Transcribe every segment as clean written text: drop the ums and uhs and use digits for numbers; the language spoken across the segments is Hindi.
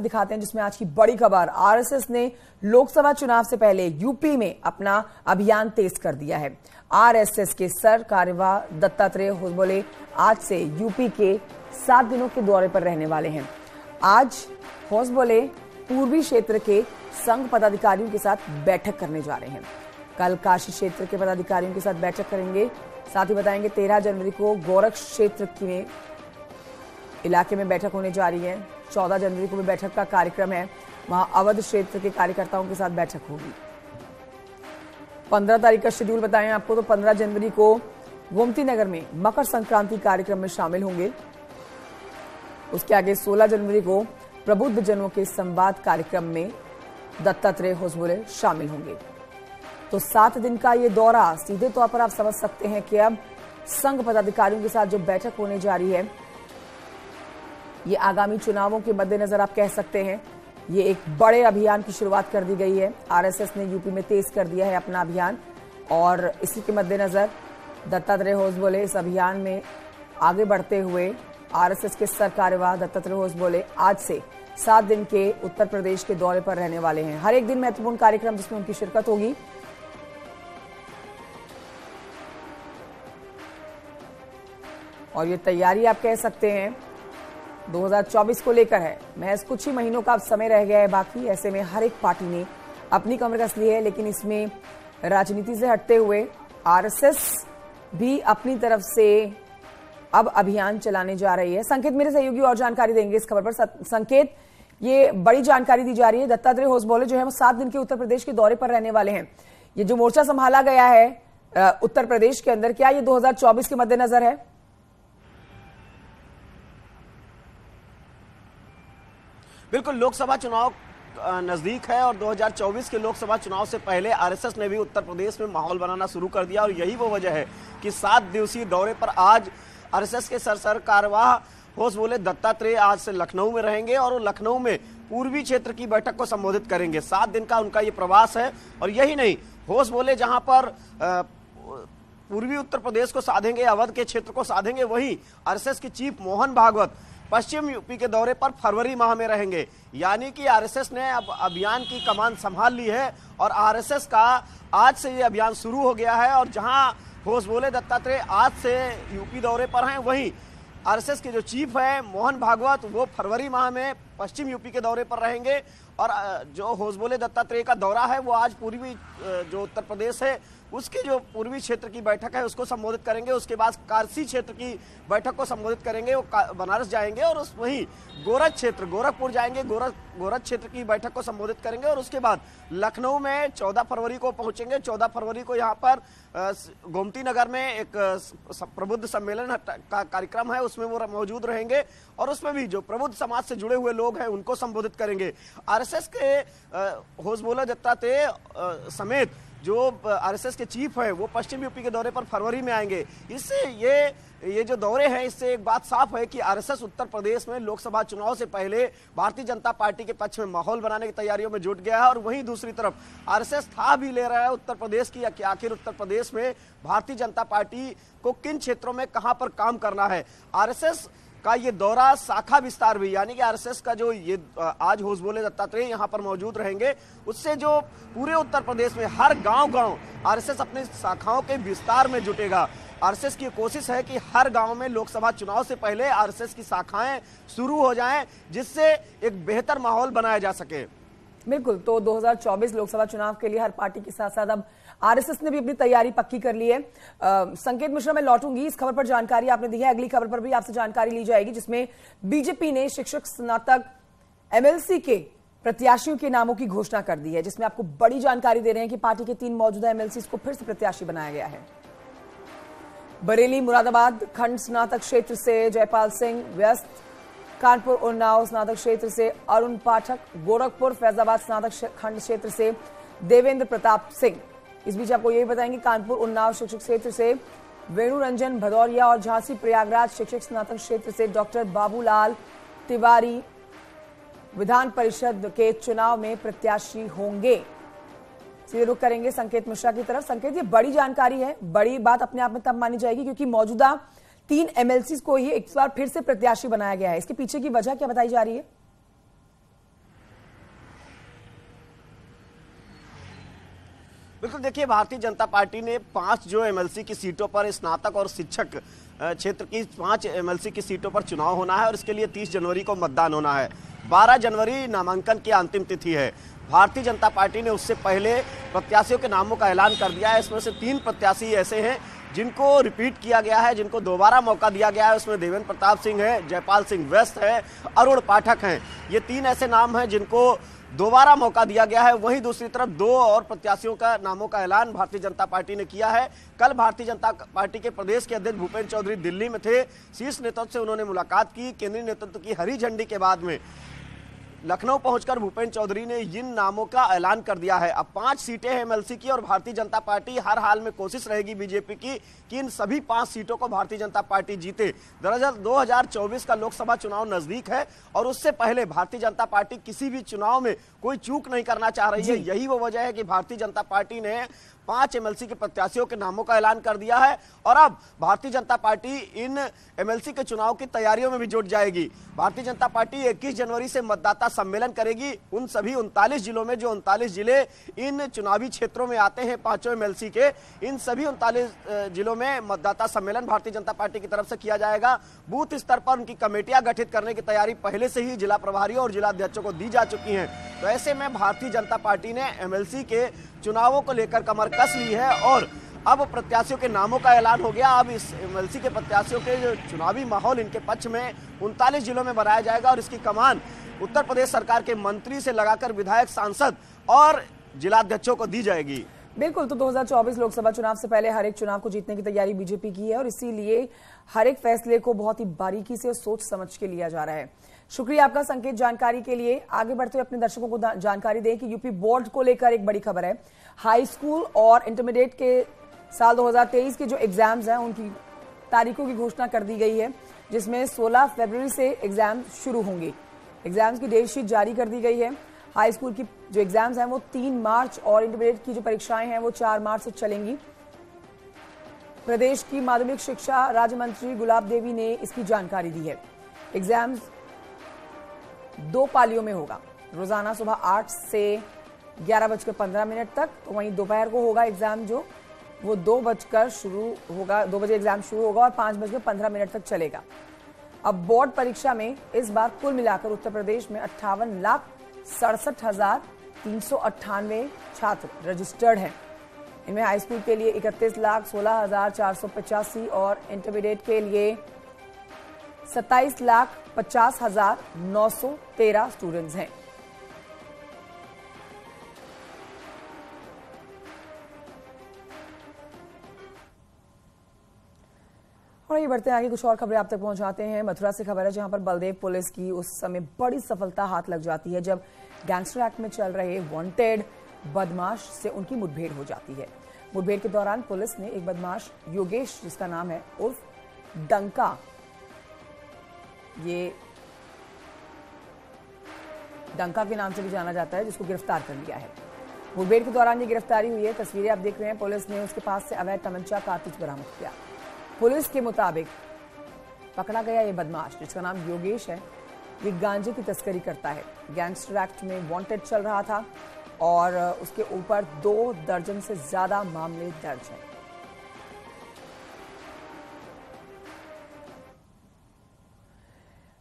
दिखाते हैं जिसमें आज की बड़ी खबर, आरएसएस ने लोकसभा चुनाव से पहले यूपी में अपना अभियान तेज कर दिया है। आरएसएस के सर कार्यवाह दत्तात्रेय होसबोले आज से यूपी के 7 दिनों के दौरे पर रहने वाले हैं। आज होसबोले पूर्वी क्षेत्र के संघ पदाधिकारियों के साथ बैठक करने जा रहे हैं। कल काशी क्षेत्र के पदाधिकारियों के साथ बैठक करेंगे। साथ ही बताएंगे 13 जनवरी को गोरख क्षेत्र के इलाके में बैठक होने जा रही है। 14 जनवरी को भी बैठक का कार्यक्रम है, वहां अवध क्षेत्र के कार्यकर्ताओं के साथ बैठक होगी। 15 तारीख का शेड्यूल बताएं आपको तो 15 जनवरी को गोमती नगर में मकर संक्रांति कार्यक्रम में शामिल होंगे। उसके आगे 16 जनवरी को प्रबुद्ध जनों के संवाद कार्यक्रम में दत्तात्रेय होसबोले शामिल होंगे। तो 7 दिन का ये दौरा, सीधे तौर पर आप समझ सकते हैं कि अब संघ पदाधिकारियों के साथ जो बैठक होने जा रही है, ये आगामी चुनावों के मद्देनजर आप कह सकते हैं ये एक बड़े अभियान की शुरुआत कर दी गई है। आरएसएस ने यूपी में तेज कर दिया है अपना अभियान और इसी के मद्देनजर दत्तात्रेय होसबोले इस अभियान में आगे बढ़ते हुए आरएसएस के सर कार्यवाह दत्तात्रेय होसबोले आज से 7 दिन के उत्तर प्रदेश के दौरे पर रहने वाले हैं। हर एक दिन महत्वपूर्ण कार्यक्रम जिसमें उनकी शिरकत होगी। और ये तैयारी आप कह सकते हैं 2024 को लेकर है। महज कुछ ही महीनों का अब समय रह गया है बाकी। ऐसे में हर एक पार्टी ने अपनी कमर कस ली है, लेकिन इसमें राजनीति से हटते हुए आरएसएस भी अपनी तरफ से अब अभियान चलाने जा रही है। संकेत मेरे सहयोगी और जानकारी देंगे इस खबर पर। संकेत, ये बड़ी जानकारी दी जा रही है, दत्तात्रेय होसबोले जो है वो 7 दिन के उत्तर प्रदेश के दौरे पर रहने वाले हैं। ये जो मोर्चा संभाला गया है उत्तर प्रदेश के अंदर, क्या ये 2024 के मद्देनजर है? बिल्कुल, लोकसभा चुनाव नजदीक है और 2024 के लोकसभा चुनाव से पहले आरएसएस ने भी उत्तर प्रदेश में माहौल बनाना शुरू कर दिया और यही वो वजह है कि 7 दिवसीय दौरे पर आज आरएसएस के सर कार्यवाह होसबोले दत्तात्रेय आज से लखनऊ में रहेंगे और वो लखनऊ में पूर्वी क्षेत्र की बैठक को संबोधित करेंगे। 7 दिन का उनका ये प्रवास है और यही नहीं, होसबोले जहां पर पूर्वी उत्तर प्रदेश को साधेंगे, अवध के क्षेत्र को साधेंगे, वहीं आरएसएस के चीफ मोहन भागवत पश्चिम यूपी के दौरे पर फरवरी माह में रहेंगे। यानी कि आरएसएस ने अब अभियान की कमान संभाल ली है और आरएसएस का आज से ये अभियान शुरू हो गया है। और जहां होसबोले दत्तात्रेय आज से यूपी दौरे पर हैं, वहीं आरएसएस के जो चीफ है मोहन भागवत वो फरवरी माह में पश्चिम यूपी के दौरे पर रहेंगे। और जो होसबोले दत्तात्रेय का दौरा है वो आज पूर्वी जो उत्तर प्रदेश है उसके जो पूर्वी क्षेत्र की बैठक है उसको संबोधित करेंगे। उसके बाद काशी क्षेत्र की बैठक को संबोधित करेंगे, वो बनारस जाएंगे और वहीं गोरख क्षेत्र गोरखपुर जाएंगे, गोरख क्षेत्र की बैठक को संबोधित करेंगे और उसके बाद लखनऊ में 14 फरवरी को पहुंचेंगे। 14 फरवरी को यहाँ पर गोमती नगर में एक प्रबुद्ध सम्मेलन का कार्यक्रम है, उसमें वो मौजूद रहेंगे और उसमें भी जो प्रबुद्ध समाज से जुड़े हुए लोग हैं उनको संबोधित करेंगे। आरएसएस के होसबोले दत्तात्रेय समेत जो आरएसएस के चीफ है वो पश्चिम यूपी के दौरे पर फरवरी में आएंगे। इससे ये जो दौरे हैं इससे एक बात साफ है कि आरएसएस उत्तर प्रदेश में लोकसभा चुनाव से पहले भारतीय जनता पार्टी के पक्ष में माहौल बनाने की तैयारियों में जुट गया है। और वहीं दूसरी तरफ आरएसएस था भी ले रहा है उत्तर प्रदेश की कि आखिर उत्तर प्रदेश में भारतीय जनता पार्टी को किन क्षेत्रों में कहां पर काम करना है। आरएसएस का ये दौरा शाखा विस्तार भी, यानी कि आरएसएस का जो ये आज होसबोले दत्तात्रेय यहाँ पर मौजूद रहेंगे, उससे जो पूरे उत्तर प्रदेश में हर गांव आरएसएस अपनी शाखाओं के विस्तार में जुटेगा। आरएसएस की कोशिश है कि हर गांव में लोकसभा चुनाव से पहले आरएसएस की शाखाएं शुरू हो जाएं, जिससे एक बेहतर माहौल बनाया जा सके। बिल्कुल, तो 2024 लोकसभा चुनाव के लिए हर पार्टी के साथ साथ अब आरएसएस ने भी अपनी तैयारी पक्की कर ली है। संकेत मिश्रा, मैं लौटूंगी, इस खबर पर जानकारी आपने दी है, अगली खबर पर भी आपसे जानकारी ली जाएगी जिसमें बीजेपी ने शिक्षक स्नातक एमएलसी के प्रत्याशियों के नामों की घोषणा कर दी है, जिसमें आपको बड़ी जानकारी दे रहे हैं कि पार्टी के 3 मौजूदा एमएलसी को फिर से प्रत्याशी बनाया गया है। बरेली मुरादाबाद खंड स्नातक क्षेत्र से जयपाल सिंह व्यस्त, कानपुर उन्नाव स्नातक क्षेत्र से अरुण पाठक, गोरखपुर फैजाबाद स्नातक खंड क्षेत्र से देवेंद्र प्रताप सिंह। इस बीच आपको यही बताएंगे कानपुर उन्नाव शिक्षक क्षेत्र से वेणु रंजन भदौरिया और झांसी प्रयागराज शिक्षक स्नातक क्षेत्र से डॉक्टर बाबूलाल तिवारी विधान परिषद के चुनाव में प्रत्याशी होंगे। सीधे रुख करेंगे संकेत मिश्रा की तरफ। संकेत, ये बड़ी जानकारी है, बड़ी बात अपने आप में तब मानी जाएगी क्योंकि मौजूदा 3 एमएलसी को ही एक बार फिर से प्रत्याशी बनाया गया है। इसके पीछे की वजह क्या बताई जा रही है? बिल्कुल, देखिए भारतीय जनता पार्टी ने 5 जो एमएलसी की सीटों पर स्नातक और शिक्षक क्षेत्र की 5 एमएलसी की सीटों पर चुनाव होना है और इसके लिए 30 जनवरी को मतदान होना है। 12 जनवरी नामांकन की अंतिम तिथि है। भारतीय जनता पार्टी ने उससे पहले प्रत्याशियों के नामों का ऐलान कर दिया है। इसमें से 3 प्रत्याशी ऐसे हैं जिनको रिपीट किया गया है, जिनको दोबारा मौका दिया गया है। उसमें देवेंद्र प्रताप सिंह है, जयपाल सिंह व्यस्त है, अरुण पाठक हैं। ये 3 ऐसे नाम हैं जिनको दोबारा मौका दिया गया है। वहीं दूसरी तरफ 2 और प्रत्याशियों का नामों का ऐलान भारतीय जनता पार्टी ने किया है। कल भारतीय जनता पार्टी के प्रदेश के अध्यक्ष भूपेंद्र चौधरी दिल्ली में थे। शीर्ष नेतृत्व से उन्होंने मुलाकात की। केंद्रीय नेतृत्व की हरी झंडी के बाद में लखनऊ पहुंचकर भूपेंद्र चौधरी ने इन नामों का ऐलान कर दिया है। अब 5 सीटें हैं एमएलसी की और भारतीय जनता पार्टी हर हाल में कोशिश रहेगी बीजेपी की कि इन सभी 5 सीटों को भारतीय जनता पार्टी जीते। दरअसल 2024 का लोकसभा चुनाव नजदीक है और उससे पहले भारतीय जनता पार्टी किसी भी चुनाव में कोई चूक नहीं करना चाह रही है। यही वो वजह है कि भारतीय जनता पार्टी ने 5 एमएलसी के प्रत्याशियों के नामों का ऐलान कर दिया है और अब भारतीय जनता पार्टी इन एमएलसी के चुनाव की तैयारियों में भी जुट जाएगी। भारतीय जनता पार्टी 21 जनवरी से मतदाता सम्मेलन करेगी उन सभी 39 जिलों में, जो 39 जिले इन चुनावी क्षेत्रों में आते हैं 5 एमएलसी के। इन सभी 39 जिलों में मतदाता सम्मेलन भारतीय जनता पार्टी की तरफ से किया जाएगा। बूथ स्तर पर उनकी कमेटियां गठित करने की तैयारी पहले से ही जिला प्रभारियों और जिला अध्यक्षों को दी जा चुकी है। तो ऐसे में भारतीय जनता पार्टी ने एमएलसी के चुनावों को लेकर कमर कस ली है और अब प्रत्याशियों के नामों का ऐलान हो गया। अब इस एमएलसी के प्रत्याशियों के जो चुनावी माहौल इनके पक्ष में 39 जिलों में बनाया जाएगा और इसकी कमान उत्तर प्रदेश सरकार के मंत्री से लगाकर विधायक, सांसद और जिलाध्यक्षों को दी जाएगी। बिल्कुल, तो 2024 लोकसभा चुनाव से पहले हर एक चुनाव को जीतने की तैयारी बीजेपी की है और इसीलिए हर एक फैसले को बहुत ही बारीकी से सोच समझ के लिया जा रहा है। शुक्रिया आपका संकेत जानकारी के लिए। आगे बढ़ते हुए अपने दर्शकों को जानकारी दें कि यूपी बोर्ड को लेकर एक बड़ी खबर है। हाई स्कूल और इंटरमीडिएट के साल 2023 के जो एग्जाम्स हैं उनकी तारीखों की घोषणा कर दी गई है, जिसमें 16 फरवरी से एग्जाम शुरू होंगे। एग्जाम्स की डेट शीट जारी कर दी गई है। हाई स्कूल की जो एग्जाम्स हैं वो 3 मार्च और इंटरमीडिएट की जो परीक्षाएं हैं वो 4 मार्च से चलेंगी। प्रदेश की माध्यमिक शिक्षा राज्य मंत्री गुलाब देवी ने इसकी जानकारी दी है। एग्जाम्स 2 पालियों में होगा। रोजाना सुबह 8 से 11:15 तक, तो वहीं दोपहर को होगा एग्जाम जो वो 2 बजे एग्जाम शुरू होगा और 5:15 तक चलेगा। अब बोर्ड परीक्षा में इस बार कुल मिलाकर उत्तर प्रदेश में 58,67,398 छात्र रजिस्टर्ड हैं। इनमें हाई स्कूल के लिए 31,16,485 और इंटरमीडिएट के लिए 27,50,913 स्टूडेंट्स हैं। और ये बढ़ते हैं आगे, कुछ और खबरें आप तक पहुंचाते हैं। मथुरा से खबर है जहां पर बलदेव पुलिस की उस समय बड़ी सफलता हाथ लग जाती है जब गैंगस्टर एक्ट में चल रहे वांटेड बदमाश से उनकी मुठभेड़ हो जाती है। मुठभेड़ के दौरान पुलिस ने एक बदमाश योगेश, जिसका नाम है उर्फ डंका, ये डंका के नाम से भी जाना जाता है, जिसको गिरफ्तार कर लिया है। मुठभेड़ के दौरान ये गिरफ्तारी हुई है। तस्वीरें आप देख रहे हैं। पुलिस ने उसके पास से अवैध तमंचा कारतूस बरामद किया। पुलिस के मुताबिक पकड़ा गया ये बदमाश, जिसका नाम योगेश है, ये गांजे की तस्करी करता है। गैंगस्टर एक्ट में वांटेड चल रहा था और उसके ऊपर 2 दर्जन से ज्यादा मामले दर्ज हैं।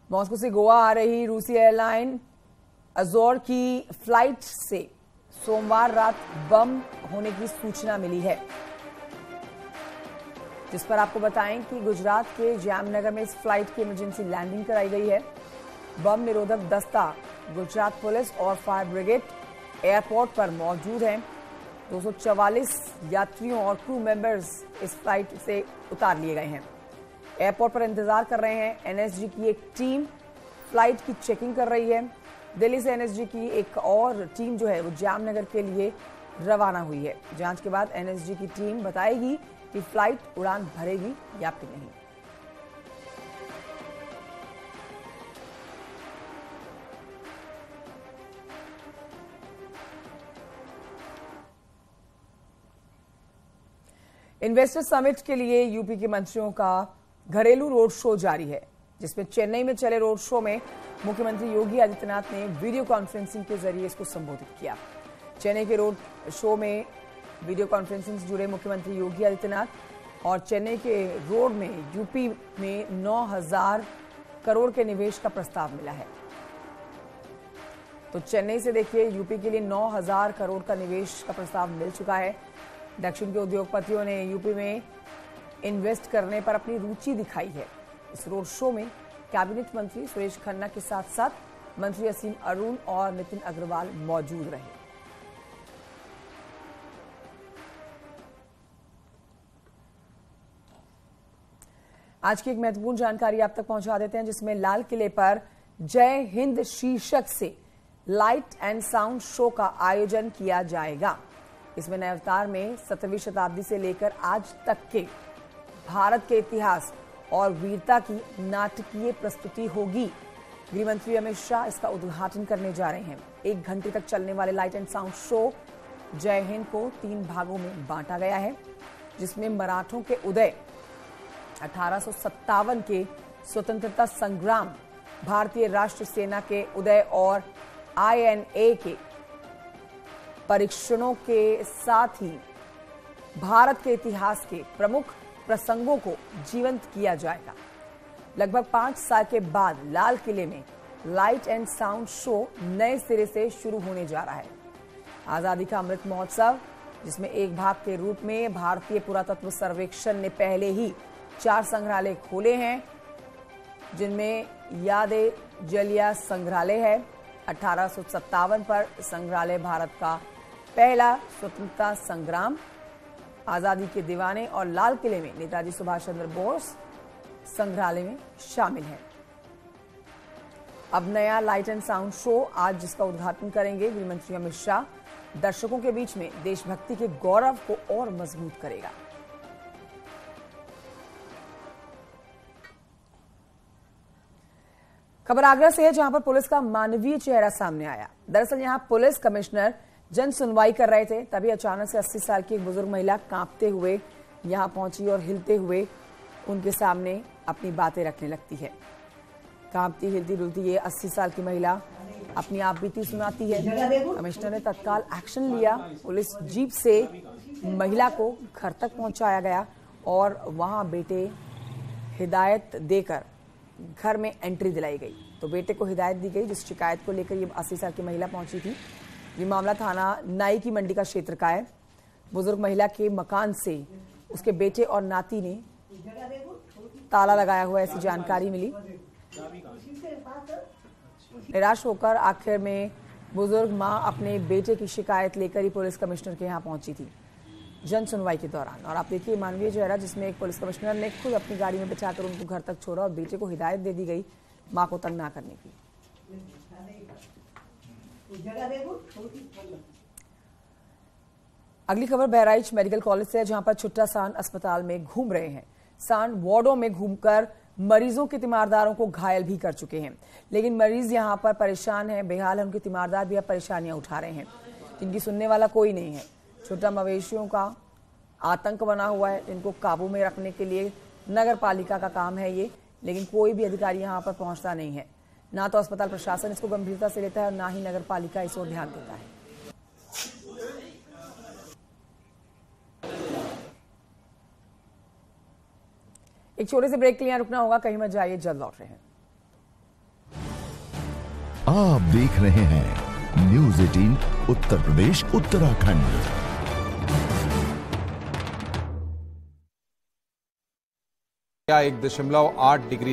मॉस्को से गोवा आ रही रूसी एयरलाइन अजोर की फ्लाइट से सोमवार रात बम होने की सूचना मिली है, जिस पर आपको बताएं कि गुजरात के जामनगर में इस फ्लाइट की इमरजेंसी लैंडिंग कराई गई है। बम निरोधक दस्ता, गुजरात पुलिस और फायर ब्रिगेड एयरपोर्ट पर मौजूद हैं। 244 यात्रियों और क्रू मेंबर्स इस फ्लाइट से उतार लिए गए हैं। एयरपोर्ट पर इंतजार कर रहे हैं। एनएसजी की एक टीम फ्लाइट की चेकिंग कर रही है। दिल्ली से एनएसजी की एक और टीम जो है वो जामनगर के लिए रवाना हुई है। जांच के बाद एनएसजी की टीम बताएगी कि फ्लाइट उड़ान भरेगी या फिर नहीं। इन्वेस्टर समिट के लिए यूपी के मंत्रियों का घरेलू रोड शो जारी है, जिसमें चेन्नई में चले रोड शो में मुख्यमंत्री योगी आदित्यनाथ ने वीडियो कॉन्फ्रेंसिंग के जरिए इसको संबोधित किया। चेन्नई के रोड शो में वीडियो कॉन्फ्रेंसिंग से जुड़े मुख्यमंत्री योगी आदित्यनाथ और चेन्नई के रोड में यूपी में 9,000 करोड़ के निवेश का प्रस्ताव मिला है। तो चेन्नई से देखिए यूपी के लिए 9,000 करोड़ का निवेश का प्रस्ताव मिल चुका है। दक्षिण के उद्योगपतियों ने यूपी में इन्वेस्ट करने पर अपनी रुचि दिखाई है। इस रोड शो में कैबिनेट मंत्री सुरेश खन्ना के साथ साथ मंत्री असीम अरुण और नितिन अग्रवाल मौजूद रहे। आज की एक महत्वपूर्ण जानकारी आप तक पहुंचा देते हैं, जिसमें लाल किले पर जय हिंद शीर्षक से लाइट एंड साउंड शो का आयोजन किया जाएगा। इसमें नए अवतार में 17वीं शताब्दी से लेकर आज तक के भारत के इतिहास और वीरता की नाटकीय प्रस्तुति होगी। गृह मंत्री अमित शाह इसका उद्घाटन करने जा रहे हैं। 1 घंटे तक चलने वाले लाइट एंड साउंड शो जय हिंद को 3 भागों में बांटा गया है, जिसमें मराठों के उदय, 1857 के स्वतंत्रता संग्राम, भारतीय राष्ट्र सेना के उदय और INA के परीक्षणों के साथ ही भारत के इतिहास के प्रमुख प्रसंगों को जीवंत किया जाएगा। लगभग 5 साल के बाद लाल किले में लाइट एंड साउंड शो नए सिरे से शुरू होने जा रहा है। आजादी का अमृत महोत्सव, जिसमें एक भाग के रूप में भारतीय पुरातत्व सर्वेक्षण ने पहले ही 4 संग्रहालय खोले हैं, जिनमें याद-ए-जलिया संग्रहालय है। 1857 पर संग्रहालय भारत का पहला स्वतंत्रता संग्राम, आजादी के दीवाने और लाल किले में नेताजी सुभाष चंद्र बोस संग्रहालय में शामिल है। अब नया लाइट एंड साउंड शो आज जिसका उद्घाटन करेंगे गृह मंत्री अमित शाह, दर्शकों के बीच में देशभक्ति के गौरव को और मजबूत करेगा। खबर आगरा से है, जहां पर पुलिस का मानवीय चेहरा सामने आया। दरअसल यहां पुलिस कमिश्नर जन सुनवाई कर रहे थे, तभी अचानक से 80 साल की एक बुजुर्ग महिला कांपते हुए यहां पहुंची और हिलते हुए उनके सामने अपनी बातें रखने लगती है। कांपती हिलती डुलती ये 80 साल की महिला अपनी आपबीती सुनाती है। कमिश्नर ने तत्काल एक्शन लिया। पुलिस जीप से महिला को घर तक पहुंचाया गया और वहां बेटे हिदायत देकर घर में एंट्री दिलाई गई। तो बेटे को हिदायत दी गई, जिस शिकायत को लेकर ये 80 साल की महिला पहुंची थी। ये मामला थाना नाई की मंडी का क्षेत्र का है। बुजुर्ग महिला के मकान से उसके बेटे और नाती ने ताला लगाया हुआ, ऐसी जानकारी मिली। निराश होकर आखिर में बुजुर्ग मां अपने बेटे की शिकायत लेकर ही पुलिस कमिश्नर के यहाँ पहुंची थी जन सुनवाई के दौरान। और आप देखिए मानवीय चेहरा, जिसमें एक पुलिस कमिश्नर ने खुद अपनी गाड़ी में बिठाकर उनको घर तक छोड़ा और बेटे को हिदायत दे दी गई मां को तंग ना करने की। अगली खबर बहराइच मेडिकल कॉलेज से है, जहां पर छुट्टा सांड अस्पताल में घूम रहे हैं। सांड वार्डों में घूमकर मरीजों के तीमारदारों को घायल भी कर चुके हैं, लेकिन मरीज यहां पर परेशान हैं, बेहाल है। उनके तीमारदार भी अब परेशानियां उठा रहे हैं, जिनकी सुनने वाला कोई नहीं है। छोटा मवेशियों का आतंक बना हुआ है, इनको काबू में रखने के लिए नगर पालिका का काम है ये, लेकिन कोई भी अधिकारी यहाँ पर पहुँचता नहीं है। ना तो अस्पताल प्रशासन इसको गंभीरता से लेता है और ना ही नगर पालिका इस ओर ध्यान देता है। एक छोटे से ब्रेक के लिए रुकना होगा, कहीं मत जाइए, जल्द लौट रहे हैं। आप देख रहे हैं न्यूज़ 18 उत्तर प्रदेश उत्तराखंड। क्या 1.8 डिग्री